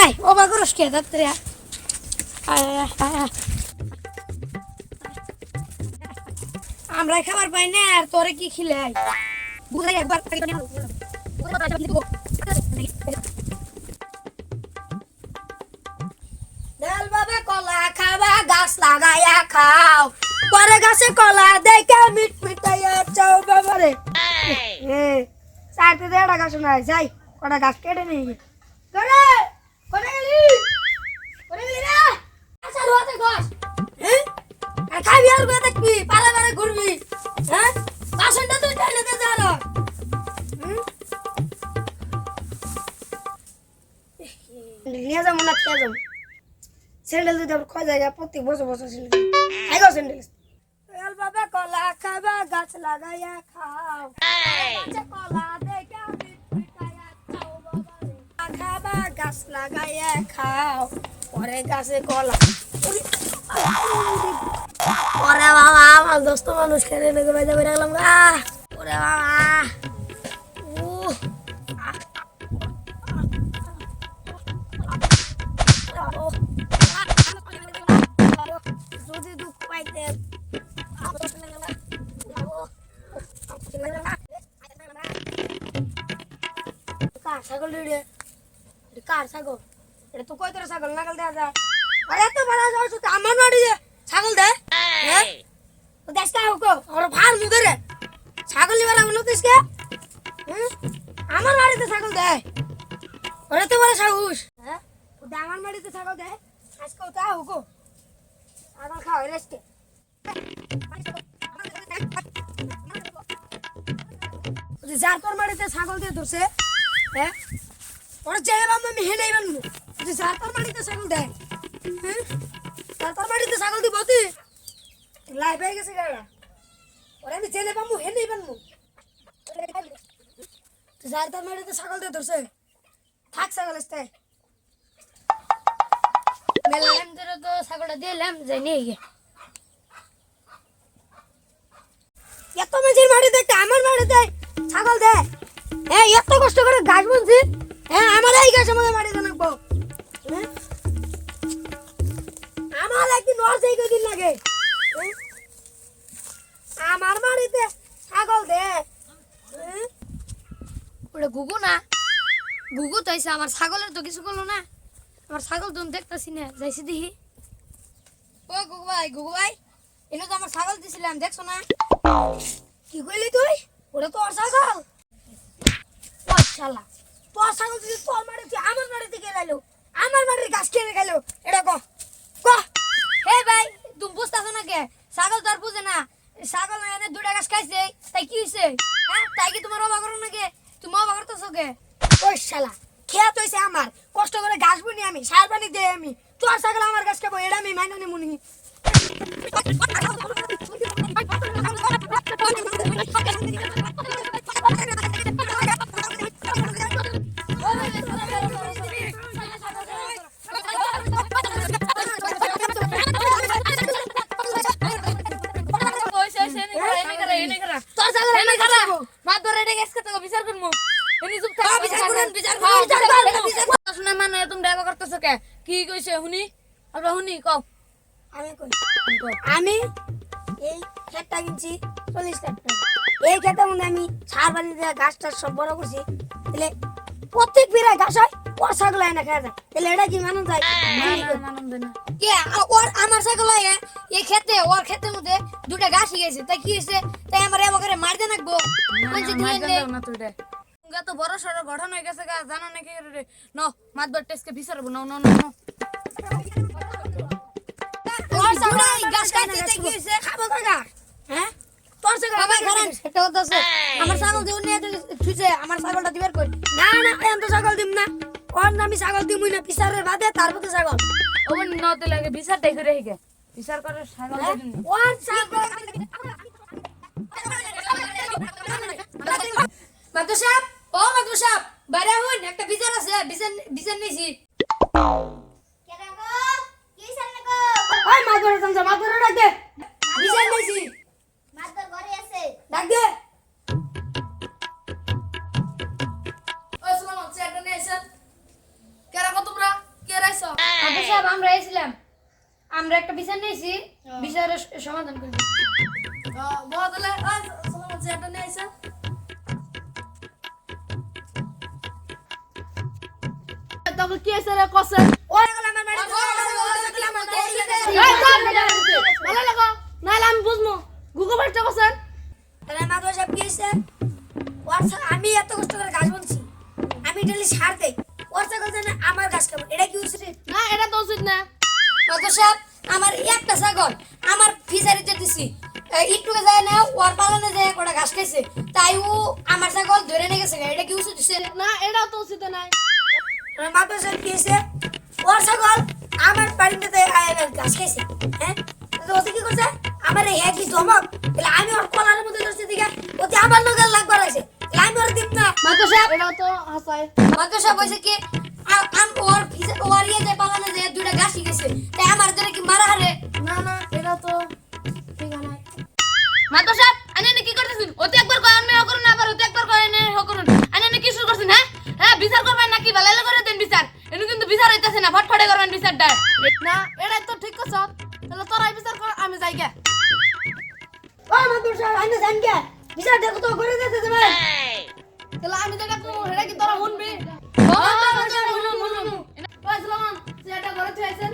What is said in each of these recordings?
আয় ও বাগরস কে তাড়াতাড়ি আয় আয় আমরা খাবার পাই না আর তোরে কি খিলাই বুঝাই একবার দেল বাবা কলা খাবা গাছ লাগাইয়া খাও পরে গাছে কলা দেখে মিট মিটাইয়া চাও বাবারে চারটে দেড়টা গাছ নাই যাই কটা গাছ কেটে নিয়ে গিয়ে করে করে গেলি রে আচ্ছা রোতে গাছ হ্যাঁ আর খাবি আর গো দেখবি পারে পারে ঘুরবি হ্যাঁ বাসনটা তুই টেনে দে যা নিয়ে যাবো না খেয়ে যাবো স্যান্ডেল যদি আবার খোঁজা যায় প্রত্যেক বছর বছর স্যান্ডেল খাইগো স্যান্ডেল এল বাবা কলা খাবা গাছ লাগাইয়া খাও গাছে কলা দেখে মিটাইয়া খাও বাবারে খাবা গাছ লাগাইয়া খাও পরে গাছে কলা ওরে বাবা আমার দোস্ত মানুষ খেলে নেগে বেজা বেড়ে গেলাম গা ওরে বাবা যদি দুঃখ পাইতে কার ছাগল রে কার ছাগল এটা তো কই তোর ছাগল নাগাল দেয়া যায় আরে তো বড় যাও তো আমার বাড়ি ছাগল দে হ্যাঁ তো দেশ কা হোকো আর ভার মুদে রে ছাগল লিবার আমল দেশকে আমার বাড়িতে ছাগল দে ওরে তো বড় সাহস হ্যাঁ তো আমার বাড়িতে ছাগল দে আজকে তো হোকো আবার খাও রেস্টে যার তোর বাড়িতে ছাগল দিয়ে ধরছে হ্যাঁ ওরা চেয়ে বাম আমি হে নেই বানবো যার তোর বাড়িতে ছাগল দেয় হ্যাঁ যার তোর বাড়িতে ছাগল দিব তুই লাই পেয়ে গেছে গাড়া ওরা আমি চেয়ে বামু হে নেই বানবো যার তোর বাড়িতে ছাগল দিয়ে ধরছে থাক ছাগল আসতে মেলাম ধরে তো ছাগলটা দিলাম যাই নিয়ে গিয়ে এত মাঝের বাড়িতে আমার বাড়িতে ছাগল দে হ্যাঁ এত কষ্ট করে গাছ বুনছি হ্যাঁ আমার এই গাছ আমাদের বাড়িতে নাকবো আমার একদিন নর্সে দিন লাগে আমার বাড়িতে ছাগল দে ওটা গুগু না গুগু তো এসে আমার ছাগলের তো কিছু করলো না আমার ছাগল তো দেখতেছি না যাইছি দেখি ও গুগু ভাই এনে তো আমার ছাগল দিছিলাম দেখছো না কি কইলি তুই ওটা তো ওর ছাগল ও শালা তোর ছাগল যদি তোর বাড়িতে আমার বাড়িতে কে গেল আমার বাড়ির গাছ খেয়ে গেল এটা কো হে ভাই তুমি বুঝতেছো না কে ছাগল তো আর বুঝে না ছাগল এনে দুটা গাছ খাইছে তাই কি হইছে হ্যাঁ তাই কি তোমার অবাক করো না কে তুমি অবাক করতেছো কে ও শালা খেয়াত হইছে আমার কষ্ট করে গাছ বুনি আমি সার পানি দেই আমি তোর ছাগল আমার গাছ খাবো এটা আমি মাইনে মুনি কি কইছে শুনি শুনি কও আমি এই ক্ষেতটা কিনছি 40 লাখ টাকা এই ক্ষেতের মধ্যে আমি সার পানি দিয়ে গাছটা সব বড় করছি তাহলে প্রত্যেক বিরায় ঘাস হয় ওর ছাগল হয় না খাওয়া যায় তাহলে এটা কি মানন যায় মানন্দ না কে ওর আমার ছাগল হয় এই ক্ষেতে ওর ক্ষেতের মধ্যে দুটা ঘাস গেছে তাই কি হয়েছে তাই আমার এমন করে মার দেন রাখবো তো বড় সড়ো গঠন হয়ে গেছে গা জানো নাকি রে ন মাতবার টেস্টকে ভিসারবো ন ন ন ওর ছাগল গাছ খাইতে তাই কি হয়েছে খাবো কাকা হ্যাঁ তোর ছাগল বাবা খারাপ সেটা হচ্ছে আমার ছাগল দিও নিয়ে তুইছে আমার ছাগলটা দিবার কই না না আমি তো ছাগল দিম না ওর আমি ছাগল দিমুই না পিসারের বাদে তারপরে ছাগল ওর নতে লাগে বিচার দেই করে হিগে বিচার করে ছাগল দিন ওর ছাগল মাদু সাহেব ও মাদু সাহেব বাইরে হন একটা বিচার আছে বিচার নিছি কেন গো কি সামনে গো ওই মাদুরে সমঝা মাদুরে ডাক দে বিচার নিছি মাদুর ঘরে আছে ডাক দে ওই সুমন চেয়ারটা নিয়ে এসে কেরা কত তোমরা আমরা এসেছিলাম, আমরা একটা বিচার নিয়েছি, বিচারের সমাধান করবি। বদলে এটা নিয়ে আইসা তখন কি আছে রে কসে ওই গেল আমার বাড়ি ভালো লাগো নাহলে আমি বুঝবো গুগল বাড়িটা কসেন তাহলে মাধব সাহেব কি হয়েছে? আমি এত কষ্ট করে গাছ বলছি, আমি ডেলি সার দেই, ওর ছাগল জানে আমার গাছ খাবো, এটা কি উচিত? না এটা তো উচিত না মাধব সাহেব আমার একটা ছাগল আমার ফিজারিতে দিছি, একটুকে যায় না, ওর পালানে যায় ওটা ঘাস খাইছে, তাই ও আমার ছাগল ধরে নিয়ে গেছে, এটা কি উচিত হচ্ছে? না এটা তো উচিত নাই মাধব সাহেব কি হয়েছে? ওর ছাগল আমার বাড়িতে ঘাস খাইছে, হ্যাঁ তো ওতে কি করছে? আমার এই একই ধমক, তাহলে আমি ওর কলারের মধ্যে ধরছি দিকে ওতে আমার নগর লাগবার আছে, তাহলে আমি ওর দিব না। মাধব সাহেব এটা তো হাসায় মাধব সাহেব বলছে কি ওর ইয়ে যে পালানে যায় দুইটা ঘাসি গেছে, তাই আমার ধরে কি মারা হারে? না না এটা তো ঠিক আছে মাতো সাহেব আনে কি করতেছেন? ওতে একবার কয় আমি হ করুন, আবার ওতে একবার কয় এনে হ করুন। আনে কি শুরু করছেন? হ্যাঁ হ্যাঁ বিচার করবেন নাকি? ভালো করে দেন বিচার, এনু কিন্তু বিচার হইতাছে না, ফটফটে করবেন বিচারটা। না এটা তো ঠিক কথা তাহলে তোরাই বিচার কর আমি যাই গে ও মাধব সাহেব আইনে জান কে বিচার দেখো তো করে দিতে দেবে। তাহলে আমি যেটা কো এটা কি তোরা শুনবি ও মুনু ওই সালামান সেটা ঘরে থইছেন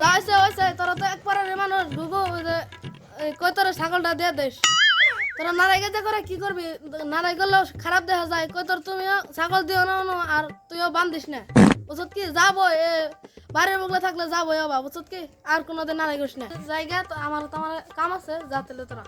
তাইছে তোরা তো একবারে মানুষ গুগো কই তোর ছাগলটা দিয়ে দেস তোরা নারাই গেছে করে কি করবি নারাই করলেও খারাপ দেখা যায় কই তোর তুমিও ছাগল দিও না আর তুইও বান্ধিস না বুঝত কি যাবো এ বাড়ির বগলে থাকলে যাবো বাবা বুঝত কি আর কোনোদিন নারাই করিস না জায়গা তো আমার কাম আছে যা তাহলে তোরা